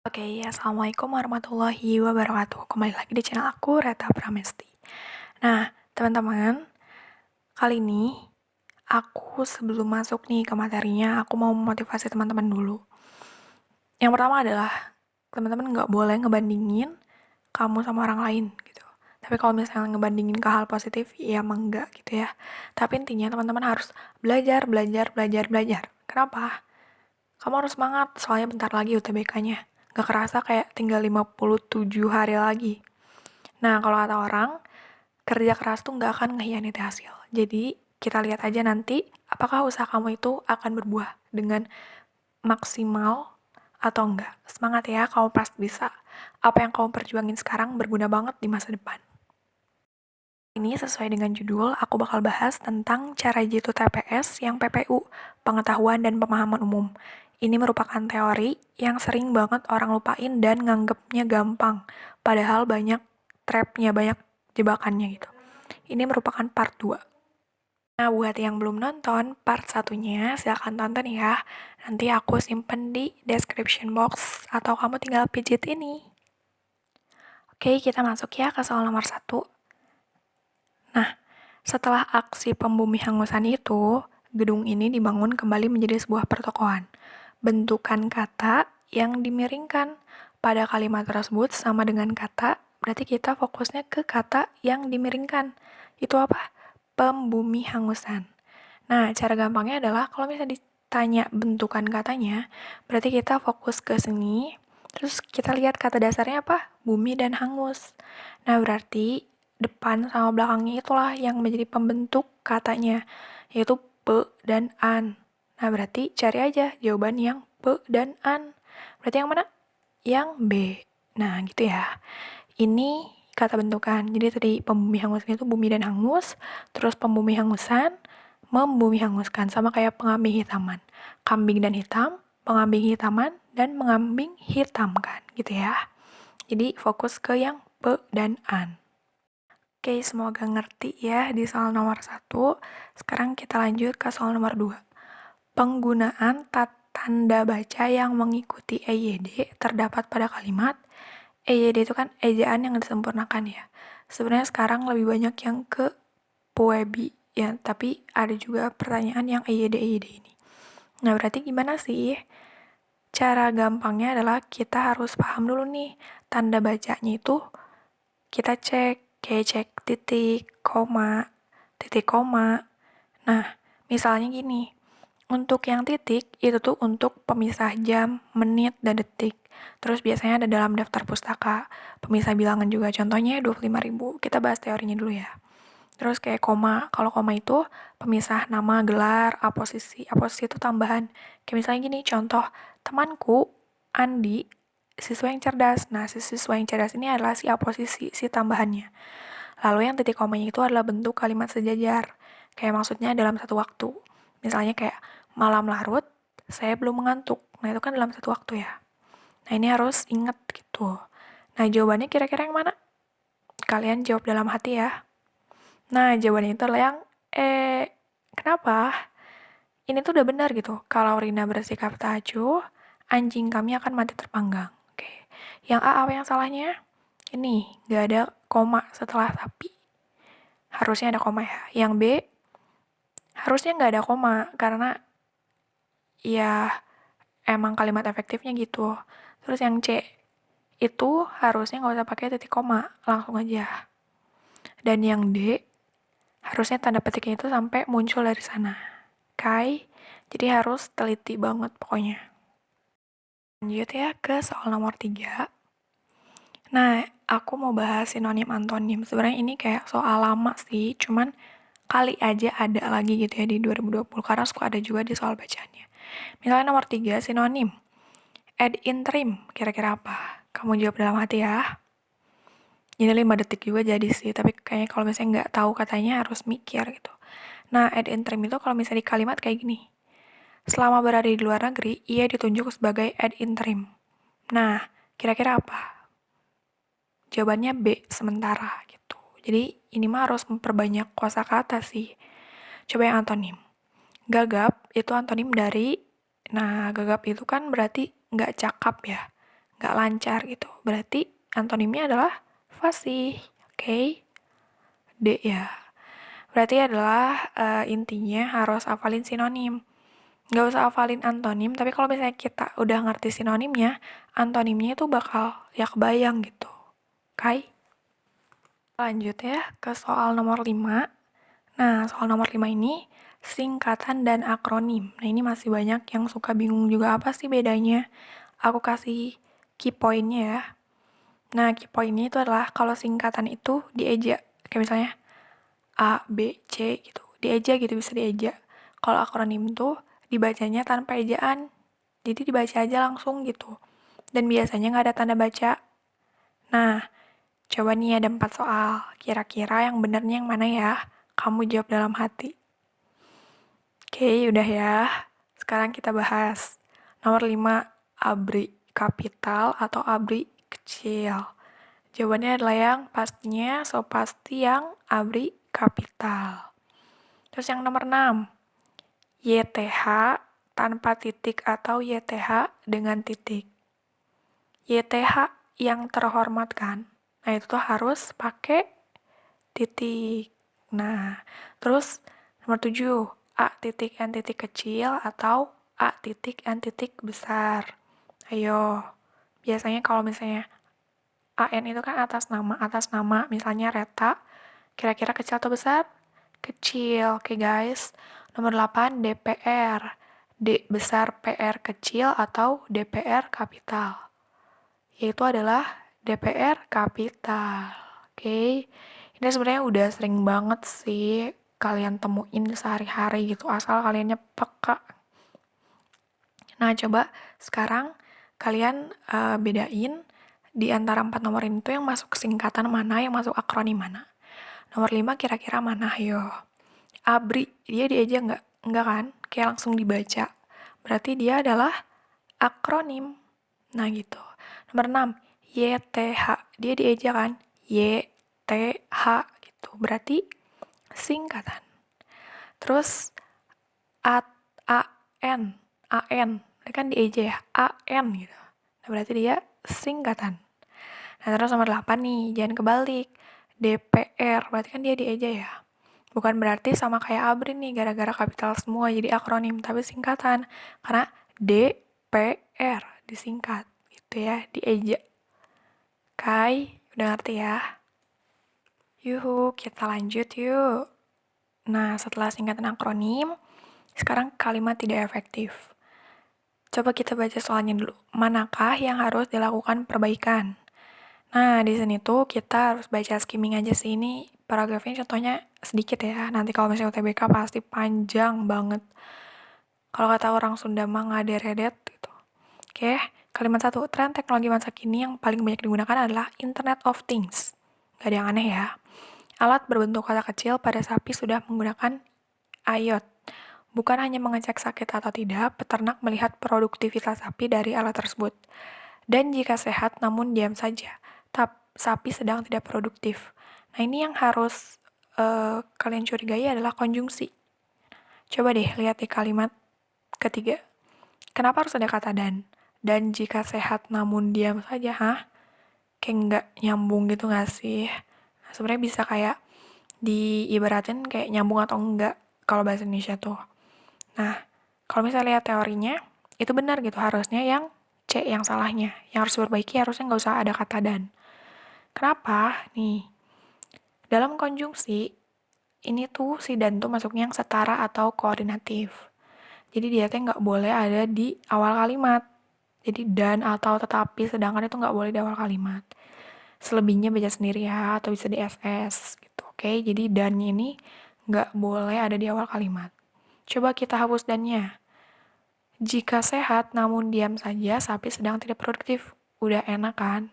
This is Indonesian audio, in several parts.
Oke, assalamualaikum warahmatullahi wabarakatuh. Kembali lagi di channel aku, Reta Pramesti. Nah, teman-teman, kali ini aku sebelum masuk nih ke materinya, aku mau memotivasi teman-teman dulu. Yang pertama adalah, teman-teman nggak boleh ngebandingin kamu sama orang lain gitu. Tapi kalau misalnya ngebandingin ke hal positif, ya emang enggak gitu ya. Tapi intinya teman-teman harus belajar, belajar, belajar, belajar. Kenapa? Kamu harus semangat, soalnya bentar lagi UTBK-nya. Gak kerasa kayak tinggal 57 hari lagi. Nah, kalau kata orang, kerja keras tuh gak akan ngehianati hasil. Jadi, kita lihat aja nanti apakah usaha kamu itu akan berbuah dengan maksimal atau enggak. Semangat ya, kamu pasti bisa. Apa yang kamu perjuangin sekarang berguna banget di masa depan. Ini sesuai dengan judul, aku bakal bahas tentang cara jitu TPS yang PPU, pengetahuan dan pemahaman umum. Ini merupakan teori yang sering banget orang lupain dan nganggepnya gampang, padahal banyak trapnya, banyak jebakannya gitu. Ini merupakan part 2. Nah, buat yang belum nonton, part satunya silahkan tonton ya. Nanti aku simpen di description box, atau kamu tinggal pijit ini. Oke, kita masuk ya ke soal nomor 1. Nah, setelah aksi pembumi hangusan itu, gedung ini dibangun kembali menjadi sebuah pertokoan. Bentukan kata yang dimiringkan pada kalimat tersebut sama dengan kata, berarti kita fokusnya ke kata yang dimiringkan. Itu apa? Pembumi hangusan. Nah, cara gampangnya adalah kalau misalnya ditanya bentukan katanya, berarti kita fokus ke sini, terus kita lihat kata dasarnya apa? Bumi dan hangus. Nah, berarti depan sama belakangnya itulah yang menjadi pembentuk katanya, yaitu pe dan an. Nah, berarti cari aja jawaban yang pe dan an. Berarti yang mana? Yang B. Nah, gitu ya. Ini kata bentukan. Jadi tadi pembumi hangusnya itu bumi dan hangus, terus pembumi hangusan, membumi hanguskan, sama kayak pengambing hitaman. Kambing dan hitam, pengambing hitaman, dan mengambing hitamkan, gitu ya. Jadi fokus ke yang pe dan an. Oke, semoga ngerti ya di soal nomor 1. Sekarang kita lanjut ke soal nomor 2. Penggunaan tanda baca yang mengikuti EYD terdapat pada kalimat. EYD itu kan ejaan yang disempurnakan ya. Sebenarnya sekarang lebih banyak yang ke Puebi ya, tapi ada juga pertanyaan yang EYD ini. Nah, berarti gimana sih? Cara gampangnya adalah kita harus paham dulu nih, tanda bacanya itu kita cek, kayak cek titik, koma. Nah, misalnya gini, untuk yang titik, itu tuh untuk pemisah jam, menit, dan detik. Terus biasanya ada dalam daftar pustaka. Pemisah bilangan juga, contohnya 25.000. Kita bahas teorinya dulu ya. Terus kayak koma, kalau koma itu pemisah nama, gelar, aposisi. Aposisi itu tambahan. Kayak misalnya gini, contoh, temanku, Andi, siswa yang cerdas. Nah, si siswa yang cerdas ini adalah si aposisi, si tambahannya. Lalu yang titik komanya itu adalah bentuk kalimat sejajar. Kayak maksudnya dalam satu waktu. Misalnya kayak, malam larut, saya belum mengantuk. Nah, itu kan dalam satu waktu ya. Nah, ini harus inget gitu. Nah, jawabannya kira-kira yang mana? Kalian jawab dalam hati ya. Nah, jawabannya itu adalah yang kenapa? Ini tuh udah benar gitu. Kalau Rina bersikap tajuh, anjing kami akan mati terpanggang. Oke. Yang A apa yang salahnya? Ini, gak ada koma setelah tapi. Harusnya ada koma ya. Yang B, harusnya gak ada koma, karena ya emang kalimat efektifnya gitu. Terus yang C, itu harusnya gak usah pakai titik koma, langsung aja. Dan yang D, harusnya tanda petiknya itu sampai muncul dari sana. Kai, jadi harus teliti banget pokoknya. Lanjut ya ke soal nomor 3. Nah, aku mau bahas sinonim antonim. Sebenarnya ini kayak soal lama sih, cuman kali aja ada lagi gitu ya di 2020, karena suka ada juga di soal bacaannya. Misalnya nomor 3, sinonim. Ad interim, kira-kira apa? Kamu jawab dalam hati ya. Ini 5 detik juga jadi sih, tapi kayaknya kalau misalnya nggak tahu katanya harus mikir gitu. Nah, ad interim itu kalau misalnya di kalimat kayak gini. Selama berada di luar negeri, ia ditunjuk sebagai ad interim. Nah, kira-kira apa? Jawabannya B, sementara gitu. Jadi, ini mah harus memperbanyak kosakata sih. Coba yang antonim. Gagap itu antonim dari, nah gagap itu kan berarti nggak cakap ya. nggak lancar gitu. Berarti antonimnya adalah fasih. Oke? D ya. Berarti adalah intinya harus hafalin sinonim. Nggak usah hafalin antonim, tapi kalau misalnya kita udah ngerti sinonimnya, antonimnya itu bakal ya kebayang gitu. Oke? Lanjut ya ke soal nomor 5. Nah, soal nomor 5 ini singkatan dan akronim. Nah, ini masih banyak yang suka bingung juga apa sih bedanya. Aku kasih key point-nya ya. Nah, key point-nya itu adalah kalau singkatan itu dieja. Kayak misalnya A, B, C gitu. Dieja gitu, bisa dieja. Kalau akronim tuh dibacanya tanpa ejaan. Jadi dibaca aja langsung gitu. Dan biasanya nggak ada tanda baca. Nah, coba nih ada 4 soal. Kira-kira yang benernya yang mana ya? Kamu jawab dalam hati. Oke, udah ya. Sekarang kita bahas. Nomor 5, ABRI kapital atau ABRI kecil. Jawabannya adalah yang pastinya, so pasti yang ABRI kapital. Terus yang nomor 6, YTH tanpa titik atau YTH dengan titik. YTH yang terhormat kan? Nah, itu tuh harus pakai titik. Nah, terus nomor 7, A titik N titik kecil atau A titik N titik besar. Ayo, biasanya kalau misalnya AN itu kan atas nama, misalnya Reta, kira-kira kecil atau besar? Kecil, oke guys. Nomor 8, DPR. D besar, PR kecil atau DPR kapital. Yaitu adalah DPR kapital. Oke. Ini sebenarnya udah sering banget sih kalian temuin sehari-hari gitu, asal kaliannya peka. Nah, coba sekarang kalian bedain di antara 4 nomor ini tuh yang masuk singkatan mana, yang masuk akronim mana. Nomor 5 kira-kira mana, ayo. ABRI, dia dieja nggak? Nggak kan? Kayak langsung dibaca. Berarti dia adalah akronim. Nah gitu. Nomor 6, YTH, dia dieja kan? YTH gitu. Berarti singkatan. Terus AN, AN, ini kan dieja ya, AN gitu. Nah, berarti dia singkatan. Nah, terus nomor 8 nih, jangan kebalik. DPR, berarti kan dia dieja ya. Bukan berarti sama kayak ABRI nih, gara-gara kapital semua jadi akronim, tapi singkatan. Karena DPR disingkat, gitu ya, dieja. Kai, udah ngerti ya? Yuhu, kita lanjut yuk. Nah, setelah singkatan akronim, sekarang kalimat tidak efektif. Coba kita baca soalnya dulu. Manakah yang harus dilakukan perbaikan? Nah, di sini tuh kita harus baca skimming aja sih. Ini paragrafnya contohnya sedikit ya. Nanti kalau misalnya UTBK pasti panjang banget. Kalau kata orang Sunda mah ngaderedet gitu. Oke, kalimat 1. Tren teknologi masa kini yang paling banyak digunakan adalah Internet of Things. Gak ada yang aneh ya. Alat berbentuk kotak kecil pada sapi sudah menggunakan IoT. Bukan hanya mengecek sakit atau tidak, peternak melihat produktivitas sapi dari alat tersebut. Dan jika sehat namun diam saja, sapi sedang tidak produktif. Nah, ini yang harus kalian curigai adalah konjungsi. Coba deh lihat di kalimat ketiga. Kenapa harus ada kata dan? Dan jika sehat namun diam saja, kayak nggak nyambung gitu nggak sih? Nah, sebenarnya bisa kayak diibaratin kayak nyambung atau enggak kalau bahasa Indonesia tuh. Nah, kalau misalnya lihat teorinya, itu benar gitu, harusnya yang C yang salahnya. Yang harus diperbaiki harusnya nggak usah ada kata dan. Kenapa? Nih, dalam konjungsi, ini tuh si dan tuh masuknya yang setara atau koordinatif. Jadi dia tuh nggak boleh ada di awal kalimat. Jadi dan atau tetapi, sedangkan itu nggak boleh di awal kalimat. Selebihnya baca sendiri ya, atau bisa di SS gitu. Oke, jadi dannya ini nggak boleh ada di awal kalimat. Coba kita hapus dannya. Jika sehat namun diam saja, sapi sedang tidak produktif. Udah enak kan?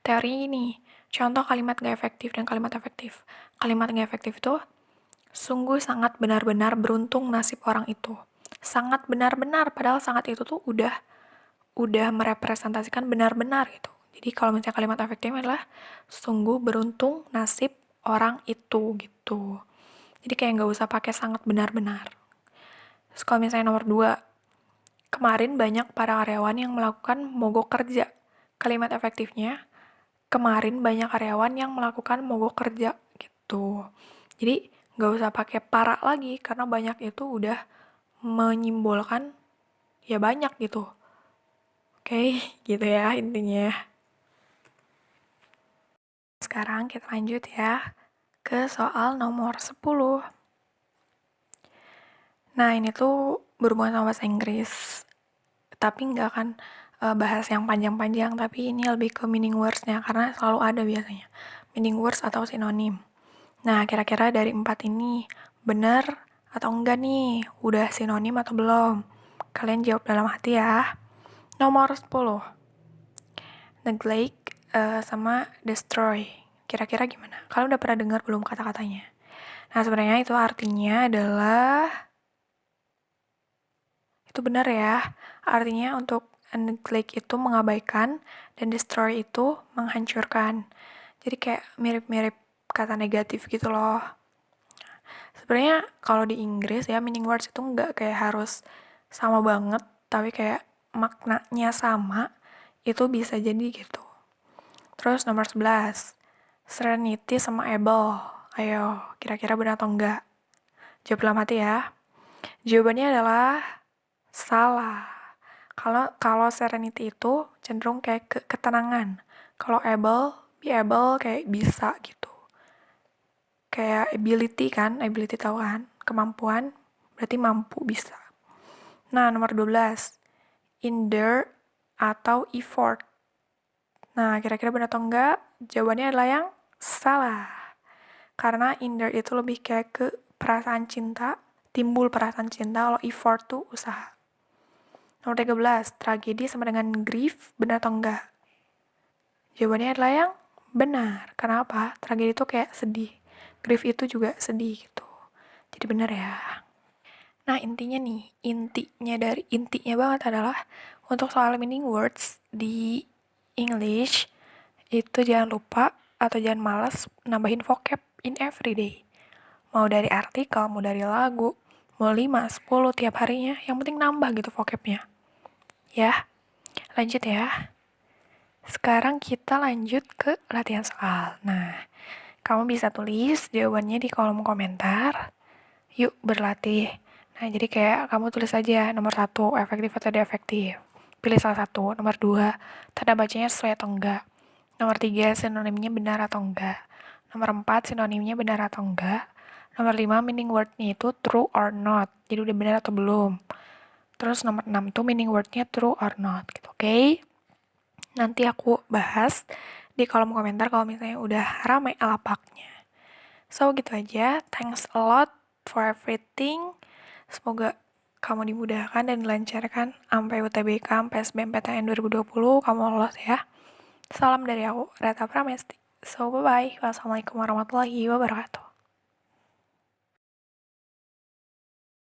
Teorinya ini, contoh kalimat gak efektif dan kalimat efektif. Kalimat gak efektif itu, sungguh sangat benar-benar beruntung nasib orang itu. Sangat benar-benar, padahal sangat itu tuh udah merepresentasikan benar-benar gitu. Jadi kalau misalnya kalimat efektifnya adalah, sungguh beruntung nasib orang itu gitu. Jadi kayak nggak usah pakai sangat benar-benar. Terus kalau misalnya nomor 2, kemarin banyak para karyawan yang melakukan mogok kerja. Kalimat efektifnya, kemarin banyak karyawan yang melakukan mogok kerja gitu. Jadi nggak usah pakai para lagi karena banyak itu udah menyimbolkan ya banyak gitu. Oke, gitu ya intinya. Sekarang kita lanjut ya ke soal nomor 10. Nah, ini tuh berhubungan sama bahasa Inggris. Tapi nggak akan bahas yang panjang-panjang, tapi ini lebih ke meaning words-nya, karena selalu ada biasanya. Meaning words atau sinonim. Nah, kira-kira dari 4 ini, benar atau enggak nih? Udah sinonim atau belum? Kalian jawab dalam hati ya. Nomor 10. Neglect sama destroy. Kira-kira gimana? Kalian udah pernah dengar belum kata-katanya? Nah, sebenarnya itu artinya adalah itu benar ya. Artinya untuk neglect itu mengabaikan dan destroy itu menghancurkan. Jadi kayak mirip-mirip kata negatif gitu loh. Sebenarnya kalau di Inggris ya meaning words itu nggak kayak harus sama banget, tapi kayak maknanya sama, itu bisa jadi gitu. Terus nomor 11. Serenity sama able. Ayo, kira-kira benar atau enggak? Jawab dalam hati ya. Jawabannya adalah salah. Kalau serenity itu cenderung kayak ketenangan. Kalau be able kayak bisa gitu. Kayak ability kan, ability tahu kan, kemampuan berarti mampu, bisa. Nah, nomor 12. Endure atau effort. Nah, kira-kira benar atau enggak? Jawabannya adalah yang salah. Karena endure itu lebih kayak ke perasaan cinta, timbul perasaan cinta, kalau effort tuh usaha. Nomor 13, tragedi sama dengan grief, benar atau enggak? Jawabannya adalah yang benar. Kenapa? Tragedi itu kayak sedih. Grief itu juga sedih gitu. Jadi benar ya. Nah, intinya nih, intinya banget adalah untuk soal meaning words di English itu jangan lupa atau jangan malas nambahin vocab in everyday. Mau dari artikel, mau dari lagu, mau 5, 10 tiap harinya, yang penting nambah gitu vocabnya. Ya, lanjut ya. Sekarang kita lanjut ke latihan soal. Nah, kamu bisa tulis jawabannya di kolom komentar. Yuk berlatih. Nah, jadi kayak kamu tulis aja nomor 1, efektif atau tidak efektif. Pilih salah satu. Nomor 2, tanda bacanya sesuai atau enggak. Nomor 3, sinonimnya benar atau enggak. Nomor 4, sinonimnya benar atau enggak. Nomor 5, meaning word-nya itu true or not. Jadi udah benar atau belum. Terus nomor 6 tuh meaning word-nya true or not gitu, oke? Nanti aku bahas di kolom komentar kalau misalnya udah ramai alapaknya. So, gitu aja. Thanks a lot for everything. Semoga kamu dimudahkan dan dilancarkan sampai UTBK, sampai SBMPTN 2020 kamu lolos ya. Salam dari aku, Reta Pramesti. So, bye-bye. Wassalamualaikum warahmatullahi wabarakatuh.